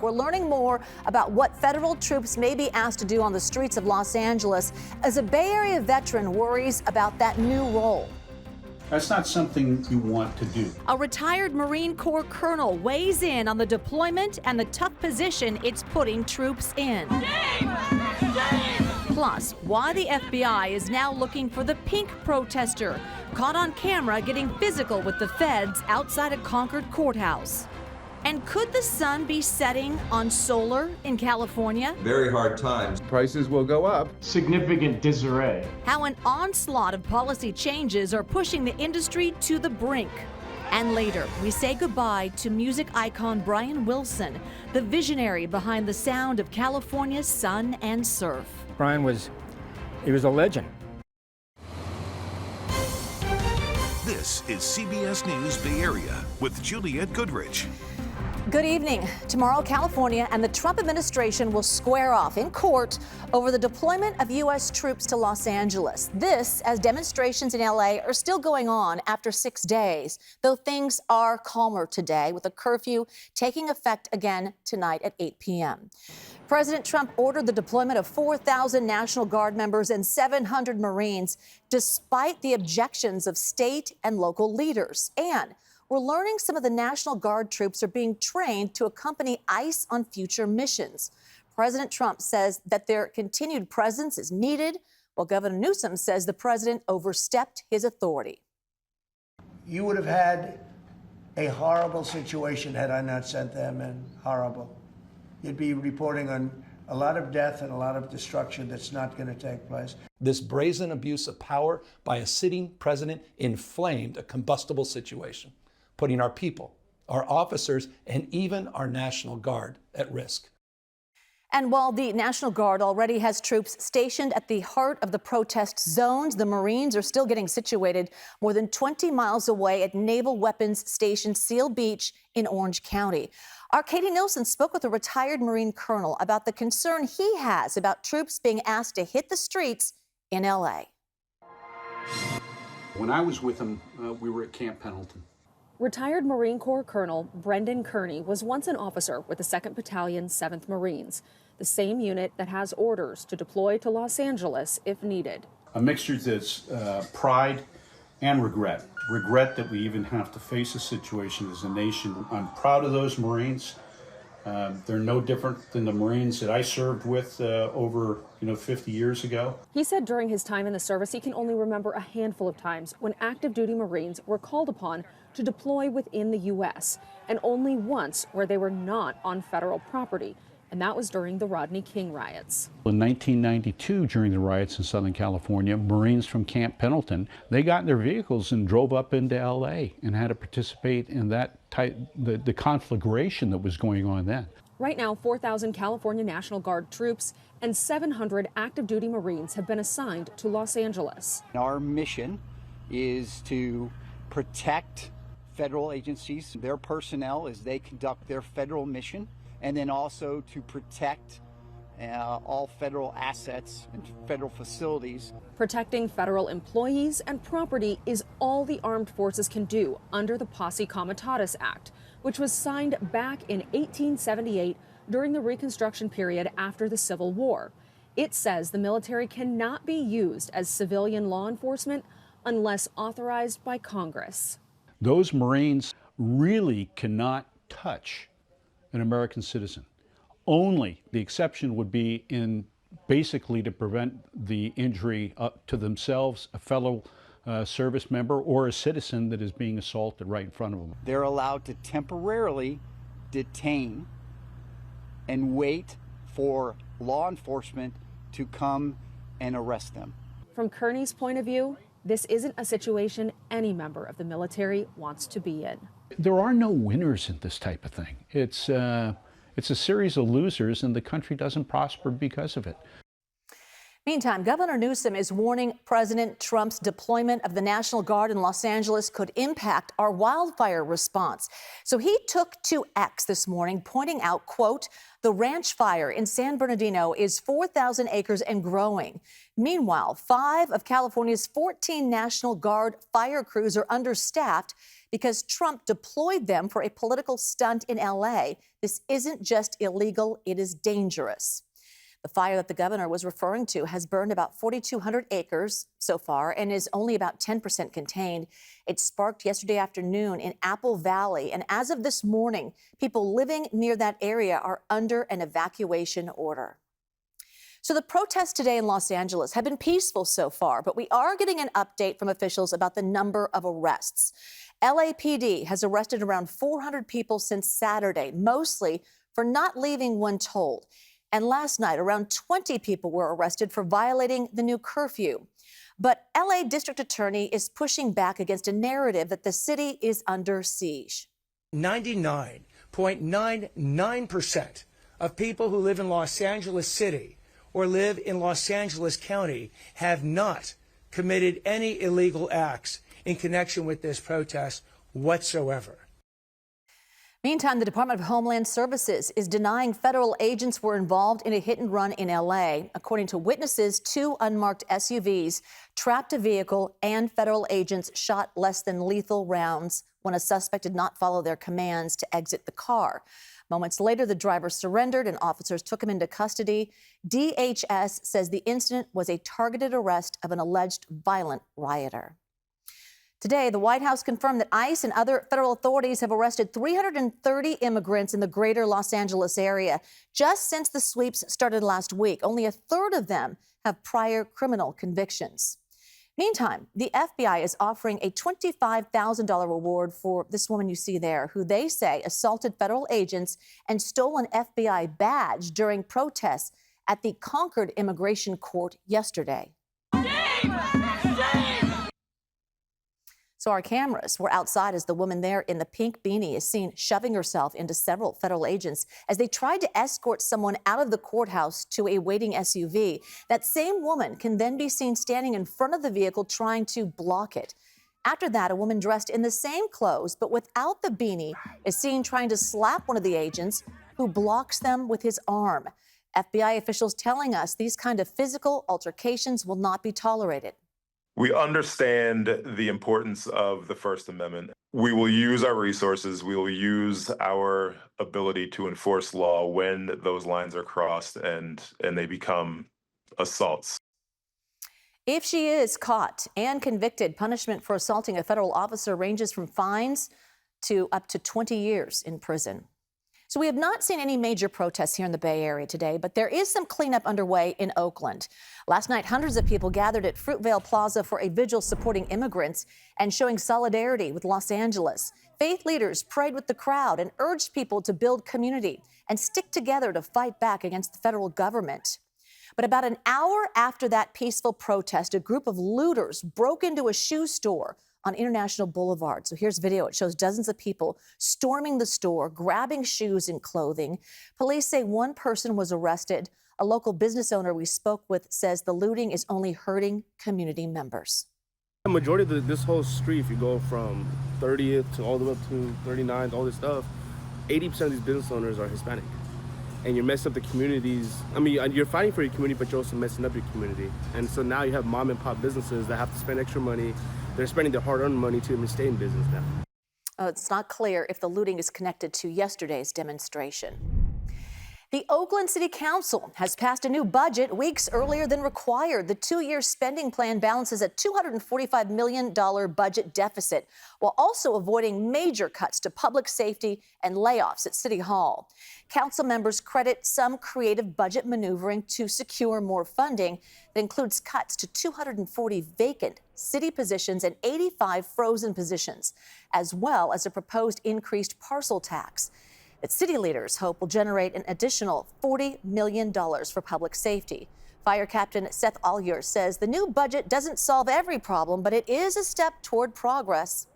We're learning more about what federal troops may be asked to do on the streets of Los Angeles as a Bay Area veteran worries about that new role. That's not something you want to do. A retired Marine Corps colonel weighs in on the deployment and the tough position it's putting troops in. Plus, why the FBI is now looking for the pink protester, caught on camera getting physical with the feds outside a Concord courthouse. And could the sun be setting on solar in California? Very hard times. Prices will go up. Significant disarray. How an onslaught of policy changes are pushing the industry to the brink. And later, we say goodbye to music icon Brian Wilson, the visionary behind the sound of California's sun and surf. Brian was a legend. This is CBS News Bay Area with Juliette Goodrich. Good evening. Tomorrow, California and the Trump administration will square off in court over the deployment of U.S. troops to Los Angeles. This as demonstrations in L.A. are still going on after 6 days, though things are calmer today with a curfew taking effect again tonight at 8 p.m. President Trump ordered the deployment of 4,000 National Guard members and 700 Marines, despite the objections of state and local leaders. And we're learning some of the National Guard troops are being trained to accompany ICE on future missions. President Trump says that their continued presence is needed, while Governor Newsom says the president overstepped his authority. You would have had a horrible situation had I not sent them in. Horrible. You'd be reporting on a lot of death and a lot of destruction that's not going to take place. This brazen abuse of power by a sitting president inflamed a combustible situation, putting our people, our officers, and even our National Guard at risk. And while the National Guard already has troops stationed at the heart of the protest zones, the Marines are still getting situated more than 20 miles away at Naval Weapons Station Seal Beach in Orange County. Our Katie Nilsson spoke with a retired Marine colonel about the concern he has about troops being asked to hit the streets in L.A. When I was with him, we were at Camp Pendleton. Retired Marine Corps Colonel Brendan Kearney was once an officer with the 2nd Battalion, 7th Marines, the same unit that has orders to deploy to Los Angeles if needed. A mixture that's pride and regret. Regret that we even have to face a situation as a nation. I'm proud of those Marines. They're no different than the Marines that I served with over 50 years ago. He said during his time in the service, he can only remember a handful of times when active duty Marines were called upon to deploy within the U.S., and only once where they were not on federal property, and that was during the Rodney King riots. In 1992, during the riots in Southern California, Marines from Camp Pendleton, they got in their vehicles and drove up into L.A. and had to participate in that the conflagration that was going on then. Right now, 4,000 California National Guard troops and 700 active duty Marines have been assigned to Los Angeles. Our mission is to protect federal agencies, their personnel as they conduct their federal mission, and then also to protect all federal assets and federal facilities. Protecting federal employees and property is all the armed forces can do under the Posse Comitatus Act, which was signed back in 1878 during the Reconstruction period after the Civil War. It says the military cannot be used as civilian law enforcement unless authorized by Congress. Those Marines really cannot touch an American citizen. Only the exception would be in basically to prevent the injury to themselves, a fellow service member, or a citizen that is being assaulted right in front of them. They're allowed to temporarily detain and wait for law enforcement to come and arrest them. From Kearney's point of view, this isn't a situation any member of the military wants to be in. There are no winners in this type of thing. It's a series of losers, and the country doesn't prosper because of it. Meantime, Governor Newsom is warning President Trump's deployment of the National Guard in Los Angeles could impact our wildfire response. So he took to X this morning, pointing out, quote, the ranch fire in San Bernardino is 4,000 acres and growing. Meanwhile, 5 of California's 14 National Guard fire crews are understaffed because Trump deployed them for a political stunt in LA. This isn't just illegal, it is dangerous. The fire that the governor was referring to has burned about 4,200 acres so far and is only about 10% contained. It sparked yesterday afternoon in Apple Valley, and as of this morning, people living near that area are under an evacuation order. So the protests today in Los Angeles have been peaceful so far, but we are getting an update from officials about the number of arrests. LAPD has arrested around 400 people since Saturday, mostly for not leaving when told. And last night, around 20 people were arrested for violating the new curfew. But LA District Attorney is pushing back against a narrative that the city is under siege. 99.99% of people who live in Los Angeles City or live in Los Angeles County have not committed any illegal acts in connection with this protest whatsoever. Meantime, the Department of Homeland Services is denying federal agents were involved in a hit and run in L.A. According to witnesses, 2 unmarked SUVs trapped a vehicle and federal agents shot less than lethal rounds when a suspect did not follow their commands to exit the car. Moments later, the driver surrendered and officers took him into custody. DHS says the incident was a targeted arrest of an alleged violent rioter. Today, the White House confirmed that ICE and other federal authorities have arrested 330 immigrants in the greater Los Angeles area just since the sweeps started last week. Only a third of them have prior criminal convictions. Meantime, the FBI is offering a $25,000 reward for this woman you see there, who they say assaulted federal agents and stole an FBI badge during protests at the Concord Immigration Court yesterday. So our cameras were outside as the woman there in the pink beanie is seen shoving herself into several federal agents as they tried to escort someone out of the courthouse to a waiting SUV. That same woman can then be seen standing in front of the vehicle trying to block it. After that, a woman dressed in the same clothes but without the beanie is seen trying to slap one of the agents, who blocks them with his arm. FBI officials telling us these kind of physical altercations will not be tolerated. We understand the importance of the First Amendment. We will use our resources. We will use our ability to enforce law when those lines are crossed and they become assaults. If she is caught and convicted, punishment for assaulting a federal officer ranges from fines to up to 20 years in prison. So we have not seen any major protests here in the Bay Area today, but there is some cleanup underway in Oakland. Last night, hundreds of people gathered at Fruitvale Plaza for a vigil supporting immigrants and showing solidarity with Los Angeles. Faith leaders prayed with the crowd and urged people to build community and stick together to fight back against the federal government. But about an hour after that peaceful protest, a group of looters broke into a shoe store on International Boulevard. So here's video. It shows dozens of people storming the store, grabbing shoes and clothing. Police say one person was arrested. A local business owner we spoke with says the looting is only hurting community members. The majority of this whole street, if you go from 30th to all the way up to 39th, all this stuff, 80% of these business owners are Hispanic. And you're messing up the communities. I mean, you're fighting for your community, but you're also messing up your community. And so now you have mom and pop businesses that have to spend extra money. They're spending their hard-earned money to even stay in business now. It's not clear if the looting is connected to yesterday's demonstration. The Oakland City Council has passed a new budget weeks earlier than required. The 2-year spending plan balances a $245 million budget deficit, while also avoiding major cuts to public safety and layoffs at City Hall. Council members credit some creative budget maneuvering to secure more funding that includes cuts to 240 vacant city positions and 85 frozen positions, as well as a proposed increased parcel tax that city leaders hope will generate an additional $40 million for public safety. Fire Captain Seth Allier says the new budget doesn't solve every problem, but it is a step toward progress.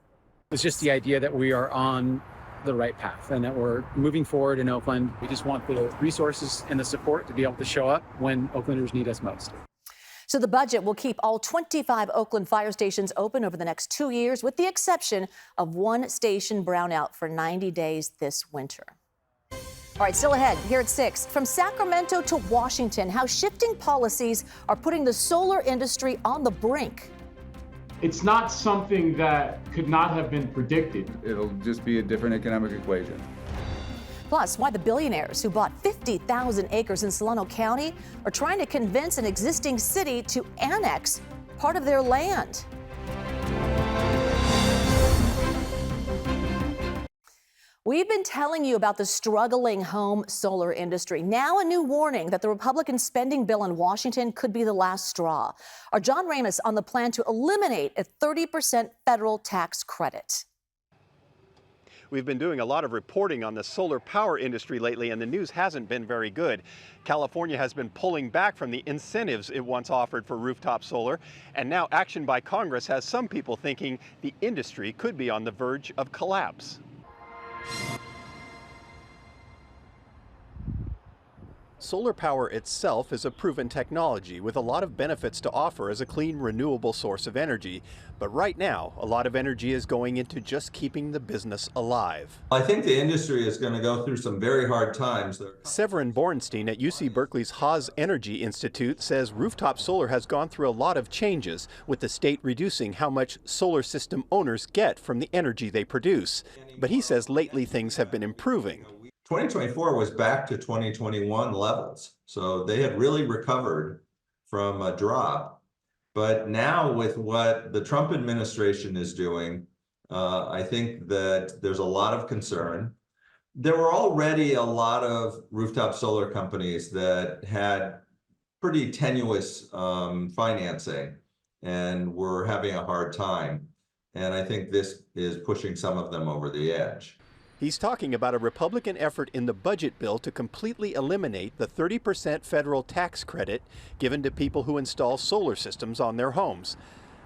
It's just the idea that we are on the right path and that we're moving forward in Oakland. We just want the resources and the support to be able to show up when Oaklanders need us most. So the budget will keep all 25 Oakland fire stations open over the next 2 years, with the exception of one station brownout for 90 days this winter. All right, still ahead, here at 6. From Sacramento to Washington, how shifting policies are putting the solar industry on the brink. It's not something that could not have been predicted. It'll just be a different economic equation. Plus, why the billionaires who bought 50,000 acres in Solano County are trying to convince an existing city to annex part of their land. We've been telling you about the struggling home solar industry. Now a new warning that the Republican spending bill in Washington could be the last straw. Our John Ramos on the plan to eliminate a 30% federal tax credit. We've been doing a lot of reporting on the solar power industry lately, and the news hasn't been very good. California has been pulling back from the incentives it once offered for rooftop solar, and now action by Congress has some people thinking the industry could be on the verge of collapse. Solar power itself is a proven technology with a lot of benefits to offer as a clean, renewable source of energy. But right now, a lot of energy is going into just keeping the business alive. I think the industry is going to go through some very hard times. Severin Bornstein at UC Berkeley's Haas Energy Institute says rooftop solar has gone through a lot of changes, with the state reducing how much solar system owners get from the energy they produce. But he says lately things have been improving. 2024 was back to 2021 levels. So they had really recovered from a drop. But now with what the Trump administration is doing, I think that there's a lot of concern. There were already a lot of rooftop solar companies that had pretty tenuous financing and were having a hard time. And I think this is pushing some of them over the edge. He's talking about a Republican effort in the budget bill to completely eliminate the 30% federal tax credit given to people who install solar systems on their homes.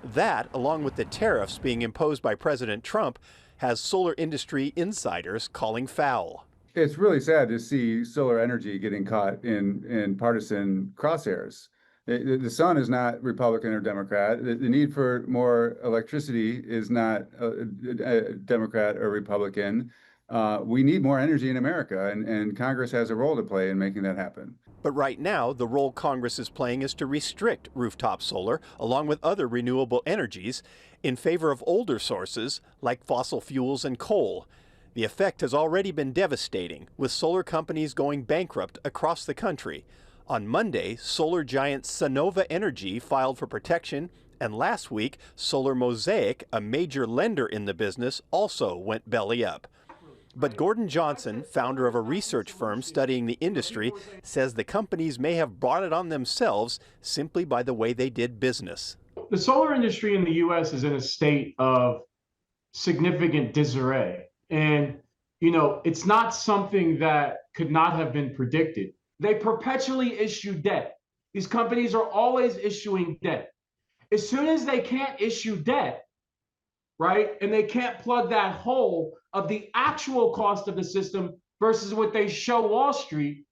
That, along with the tariffs being imposed by President Trump, has solar industry insiders calling foul. It's really sad to see solar energy getting caught in partisan crosshairs. The sun is not Republican or Democrat. The need for more electricity is not Democrat or Republican. We need more energy in America, and Congress has a role to play in making that happen. But right now, the role Congress is playing is to restrict rooftop solar, along with other renewable energies, in favor of older sources like fossil fuels and coal. The effect has already been devastating, with solar companies going bankrupt across the country. On Monday, solar giant Sonova Energy filed for protection, and last week, Solar Mosaic, a major lender in the business, also went belly up. But Gordon Johnson, founder of a research firm studying the industry, says the companies may have brought it on themselves simply by the way they did business. The solar industry in the U.S. is in a state of significant disarray. And, it's not something that could not have been predicted. They perpetually issue debt. These companies are always issuing debt. As soon as they can't issue debt, right, and they can't plug that hole of the actual cost of the system versus what they show Wall Street,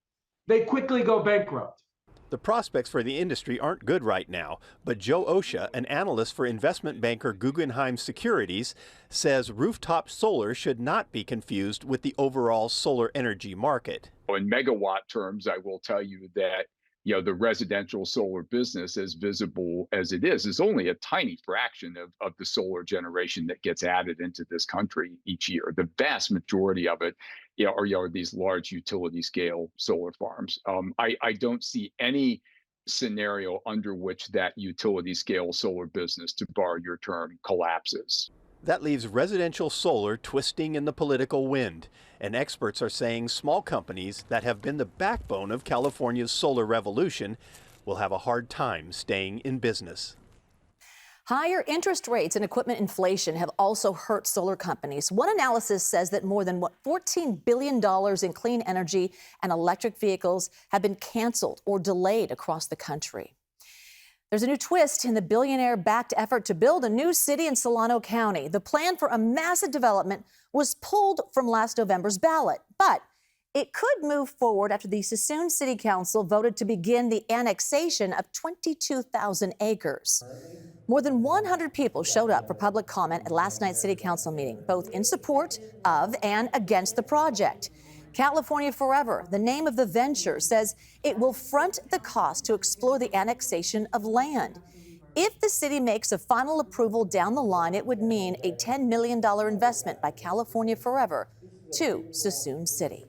they quickly go bankrupt. The prospects for the industry aren't good right now, but Joe Osha, an analyst for investment banker Guggenheim Securities, says rooftop solar should not be confused with the overall solar energy market. In megawatt terms, I will tell you that the residential solar business, as visible as it is only a tiny fraction of the solar generation that gets added into this country each year. The vast majority of it are these large utility scale solar farms. I don't see any scenario under which that utility scale solar business, to borrow your term, collapses. That leaves residential solar twisting in the political wind, and experts are saying small companies that have been the backbone of California's solar revolution will have a hard time staying in business. Higher interest rates and equipment inflation have also hurt solar companies. One analysis says that more than $14 billion in clean energy and electric vehicles have been canceled or delayed across the country. There's a new twist in the billionaire-backed effort to build a new city in Solano County. The plan for a massive development was pulled from last November's ballot, but it could move forward after the Suisun City Council voted to begin the annexation of 22,000 acres. More than 100 people showed up for public comment at last night's City Council meeting, both in support of and against the project. California Forever, the name of the venture, says it will front the cost to explore the annexation of land. If the city makes a final approval down the line, it would mean a $10 million investment by California Forever to Suisun City.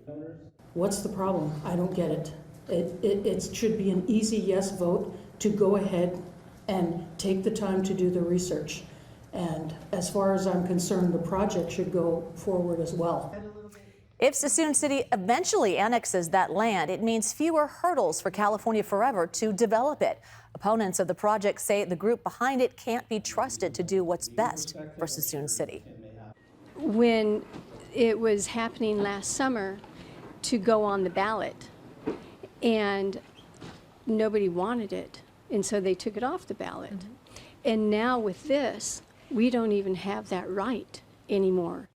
What's the problem? I don't get it. It should be an easy yes vote to go ahead and take the time to do the research. And as far as I'm concerned, the project should go forward as well. If Suisun City eventually annexes that land, it means fewer hurdles for California Forever to develop it. Opponents of the project say the group behind it can't be trusted to do what's best for Suisun City. When it was happening last summer to go on the ballot, and nobody wanted it, and so they took it off the ballot. And now with this, we don't even have that right anymore.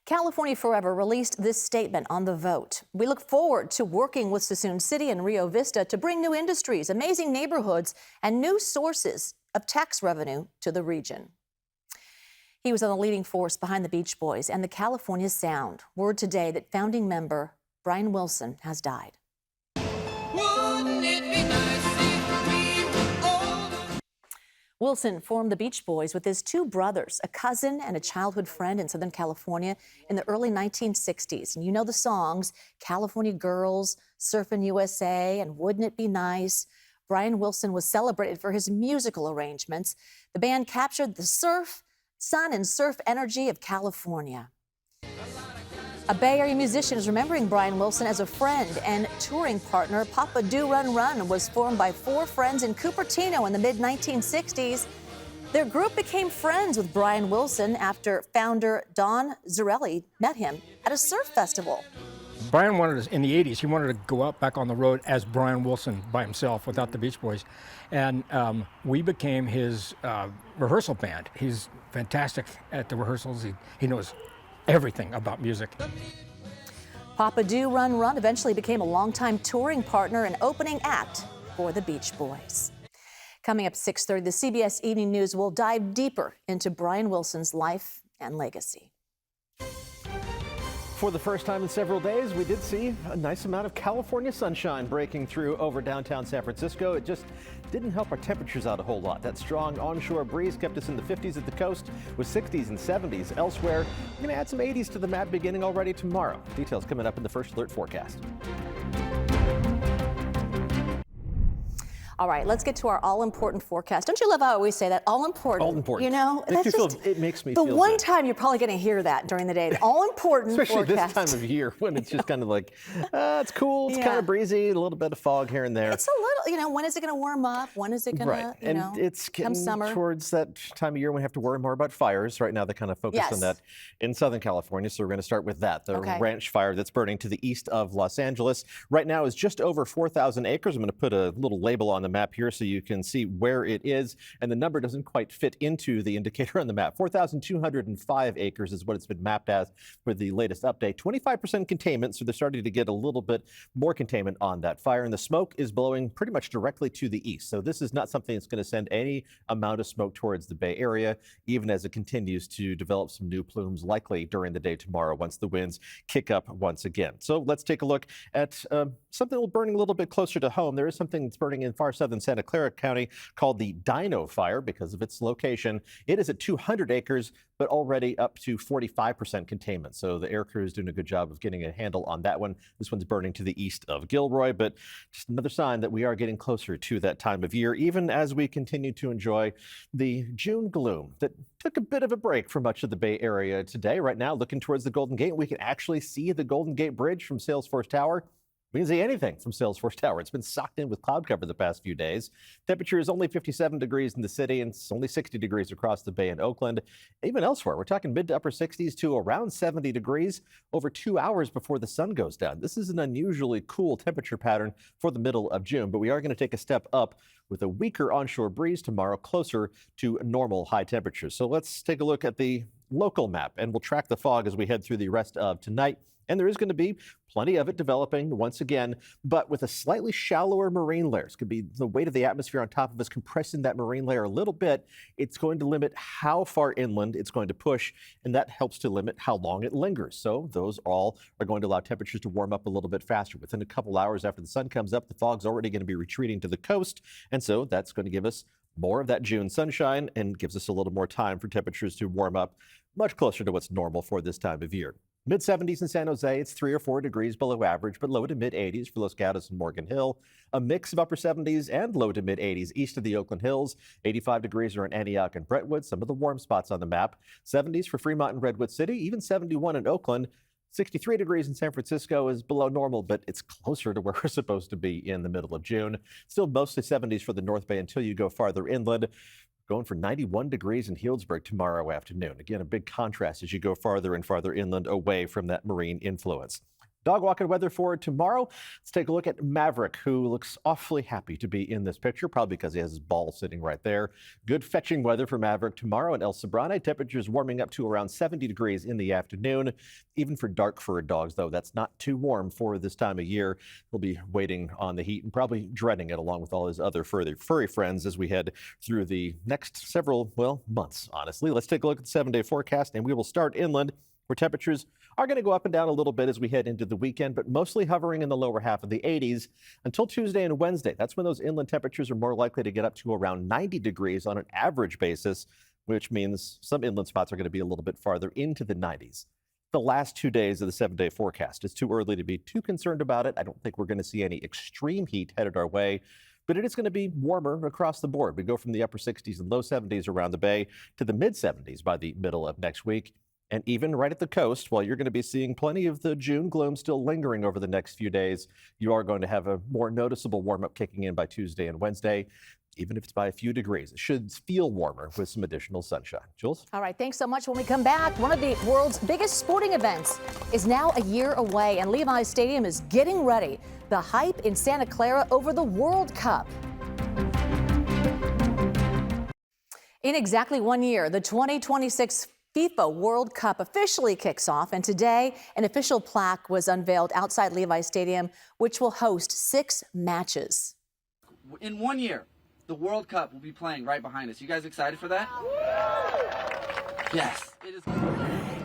California Forever released this statement on the vote. We look forward to working with Suisun City and Rio Vista to bring new industries, amazing neighborhoods, and new sources of tax revenue to the region. He was on the leading force behind the Beach Boys and the California Sound. Word today that founding member Brian Wilson has died. Wilson formed the Beach Boys with his two brothers, a cousin and a childhood friend in Southern California in the early 1960s. And you know the songs, California Girls, Surfin' USA, and Wouldn't It Be Nice? Brian Wilson was celebrated for his musical arrangements. The band captured the surf, sun, and surf energy of California. A Bay Area musician is remembering Brian Wilson as a friend and touring partner. Papa Do Run Run was formed by four friends in Cupertino in the mid-1960s. Their group became friends with Brian Wilson after founder Don Zarelli met him at a surf festival. Brian wanted to, in the 80s, he wanted to go out back on the road as Brian Wilson by himself without the Beach Boys. And we became his rehearsal band. He's fantastic at the rehearsals. He knows everything about music. Papa Do Run Run eventually became a longtime touring partner and opening act for the Beach Boys. Coming up 6:30, the CBS Evening News will dive deeper into Brian Wilson's life and legacy. For the first time in several days, we did see a nice amount of California sunshine breaking through over downtown San Francisco. It just didn't help our temperatures out a whole lot. That strong onshore breeze kept us in the 50s at the coast with 60s and 70s elsewhere. We're going to add some 80s to the map beginning already tomorrow. Details coming up in the First Alert forecast. All right, let's get to our all-important forecast. Don't you love how I always say that? All-important. All-important. You know, Makes that's you just it makes me the feel one good. time you're probably going to hear that during the day. The all-important Especially forecast. this time of year when it's just kind of like, it's cool, it's Yeah. kind of breezy, a little bit of fog here and there. It's a little, you know, when is it going to warm up? When is it going to, you and know, it's come getting summer? towards that time of year when we have to worry more about fires. Right now, they kind of focus Yes. on that in Southern California, so we're going to start with that. The Okay. ranch fire that's burning to the east of Los Angeles right now is just over 4,000 acres. I'm going to put a little label on the map here so you can see where it is, and the number doesn't quite fit into the indicator on the map. 4,205 acres is what it's been mapped as for the latest update. 25% containment, so they're starting to get a little bit more containment on that fire, and the smoke is blowing pretty much directly to the east. So this is not something that's going to send any amount of smoke towards the Bay Area, even as it continues to develop some new plumes likely during the day tomorrow once the winds kick up once again. So let's take a look at something burning a little bit closer to home. There is something that's burning in far southern Santa Clara County called the Dino Fire because of its location. It is at 200 acres, but already up to 45% containment. So the air crew is doing a good job of getting a handle on that one. This one's burning to the east of Gilroy, but just another sign that we are getting closer to that time of year, even as we continue to enjoy the June gloom that took a bit of a break for much of the Bay Area today. Right now, looking towards the Golden Gate, we can actually see the Golden Gate Bridge from Salesforce Tower. We can see anything from Salesforce Tower. It's been socked in with cloud cover the past few days. Temperature is only 57 degrees in the city, and it's only 60 degrees across the bay in Oakland. Even elsewhere, we're talking mid to upper 60s to around 70 degrees over 2 hours before the sun goes down. This is an unusually cool temperature pattern for the middle of June, but we are going to take a step up with a weaker onshore breeze tomorrow, closer to normal high temperatures. So let's take a look at the local map, and we'll track the fog as we head through the rest of tonight. And there is going to be plenty of it developing once again, but with a slightly shallower marine layer. It could be the weight of the atmosphere on top of us compressing that marine layer a little bit. It's going to limit how far inland it's going to push, and that helps to limit how long it lingers. So those all are going to allow temperatures to warm up a little bit faster. Within a couple hours after the sun comes up, the fog's already going to be retreating to the coast, and so that's going to give us More of that June sunshine and gives us a little more time for temperatures to warm up much closer to what's normal for this time of year. Mid-70s in San Jose, it's 3 or 4 degrees below average, but low to mid-80s for Los Gatos and Morgan Hill. A mix of upper 70s and low to mid-80s east of the Oakland Hills. 85 degrees are in Antioch and Brentwood, some of the warm spots on the map. 70s for Fremont and Redwood City, even 71 in Oakland. 63 degrees in San Francisco is below normal, but it's closer to where we're supposed to be in the middle of June. Still mostly 70s for the North Bay until you go farther inland. Going for 91 degrees in Healdsburg tomorrow afternoon. Again, a big contrast as you go farther and farther inland away from that marine influence. Dog walking weather for tomorrow. Let's take a look at Maverick, who looks awfully happy to be in this picture, probably because he has his ball sitting right there. Good fetching weather for Maverick tomorrow in El Sobrante. Temperatures warming up to around 70 degrees in the afternoon. Even for dark furred dogs, though, that's not too warm for this time of year. He'll be waiting on the heat and probably dreading it along with all his other furry friends as we head through the next several, months, honestly. Let's take a look at the 7-day forecast, and we will start inland, where temperatures are going to go up and down a little bit as we head into the weekend, but mostly hovering in the lower half of the 80s until Tuesday and Wednesday. That's when those inland temperatures are more likely to get up to around 90 degrees on an average basis, which means some inland spots are going to be a little bit farther into the 90s. The last 2 days of the 7-day forecast. It's too early to be too concerned about it. I don't think we're going to see any extreme heat headed our way, but it is going to be warmer across the board. We go from the upper 60s and low 70s around the bay to the mid 70s by the middle of next week. And even right at the coast, while you're going to be seeing plenty of the June gloom still lingering over the next few days, you are going to have a more noticeable warm-up kicking in by Tuesday and Wednesday. Even if it's by a few degrees, it should feel warmer with some additional sunshine. Jules? All right, thanks so much. When we come back, one of the world's biggest sporting events is now a year away, and Levi's Stadium is getting ready. The hype in Santa Clara over the World Cup. In exactly 1 year, the 2026 FIFA World Cup officially kicks off, and today an official plaque was unveiled outside Levi's Stadium, which will host 6 matches. In 1 year, the World Cup will be playing right behind us. You guys excited for that? Yes. It is.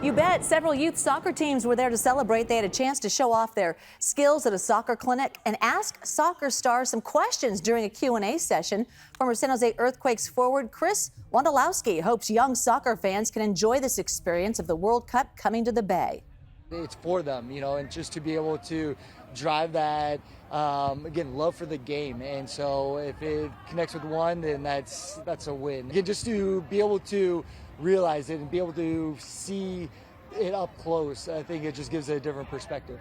You bet. Several youth soccer teams were there to celebrate. They had a chance to show off their skills at a soccer clinic and ask soccer stars some questions during a Q&A session. Former San Jose Earthquakes forward Chris Wondolowski hopes young soccer fans can enjoy this experience of the World Cup coming to the Bay. It's for them, and just to be able to drive that, again, love for the game. And so if it connects with one, then that's a win. Again, just to be able to realize it and be able to see it up close, I think it just gives it a different perspective.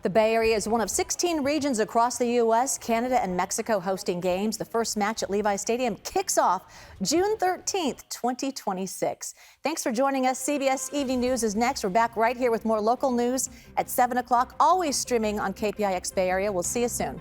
The Bay Area is one of 16 regions across the U.S., Canada and Mexico hosting games. The first match at Levi's Stadium kicks off June 13th, 2026. Thanks for joining us. CBS Evening News is next. We're back right here with more local news at 7 o'clock, always streaming on KPIX Bay Area. We'll see you soon.